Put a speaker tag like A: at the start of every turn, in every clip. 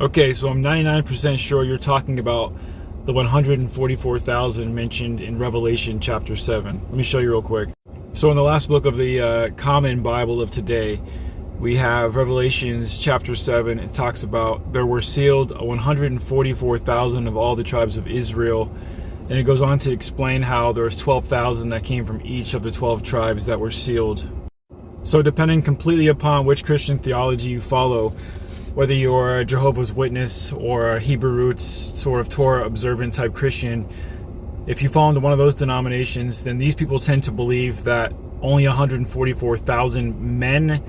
A: Okay, so I'm 99% sure you're talking about the 144,000 mentioned in Revelation chapter 7. Let me show you real quick. So in the last book of the Common Bible of today, we have Revelations chapter 7. It talks about there were sealed 144,000 of all the tribes of Israel. And it goes on to explain how there was 12,000 that came from each of the 12 tribes that were sealed. So depending completely upon which Christian theology you follow, whether you're a Jehovah's Witness or a Hebrew roots sort of Torah observant type Christian, if you fall into one of those denominations, then these people tend to believe that only 144,000 men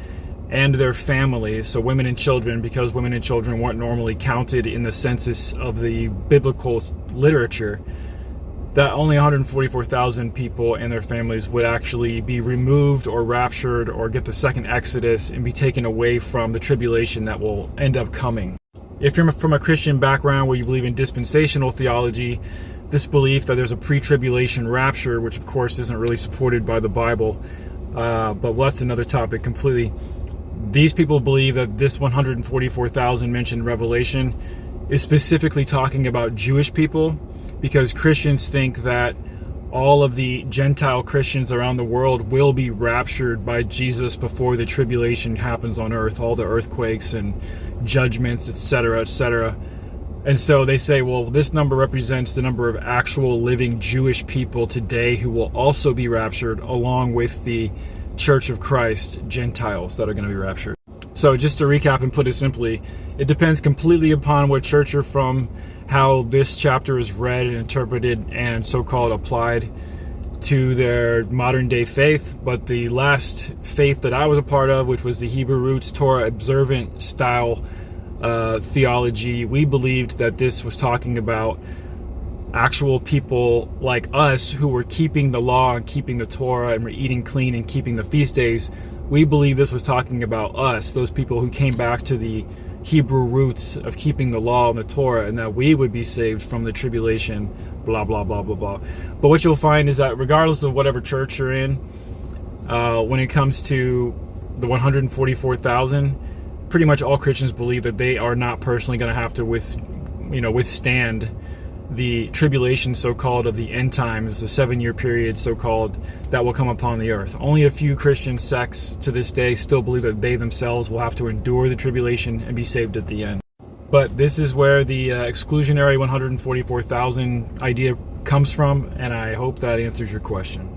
A: and their families, so women and children, because women and children weren't normally counted in the census of the biblical literature, that only 144,000 people and their families would actually be removed or raptured or get the second Exodus and be taken away from the tribulation that will end up coming. If you're from a Christian background where you believe in dispensational theology, this belief that there's a pre-tribulation rapture, which of course isn't really supported by the Bible, but that's another topic completely. These people believe that this 144,000 mentioned in Revelation is specifically talking about Jewish people, because Christians think that all of the Gentile Christians around the world will be raptured by Jesus before the tribulation happens on earth, all the earthquakes and judgments, etc., etc. And so they say, well, this number represents the number of actual living Jewish people today who will also be raptured, along with the Church of Christ, Gentiles that are going to be raptured. So just to recap and put it simply, it depends completely upon what church you're from, how this chapter is read and interpreted and so-called applied to their modern day faith. But the last faith that I was a part of, which was the Hebrew roots Torah observant style theology, we believed that this was talking about actual people like us who were keeping the law and keeping the Torah and were eating clean and keeping the feast days. We believe this was talking about us, those people who came back to the Hebrew roots of keeping the law and the Torah, and that we would be saved from the tribulation, blah, blah, blah, blah, blah. But what you'll find is that regardless of whatever church you're in, when it comes to the 144,000, pretty much all Christians believe that they are not personally going to have to withstand the tribulation, so-called, of the end times, the 7-year period, so-called, that will come upon the earth. Only a few Christian sects to this day still believe that they themselves will have to endure the tribulation and be saved at the end. But this is where the exclusionary 144,000 idea comes from, and I hope that answers your question.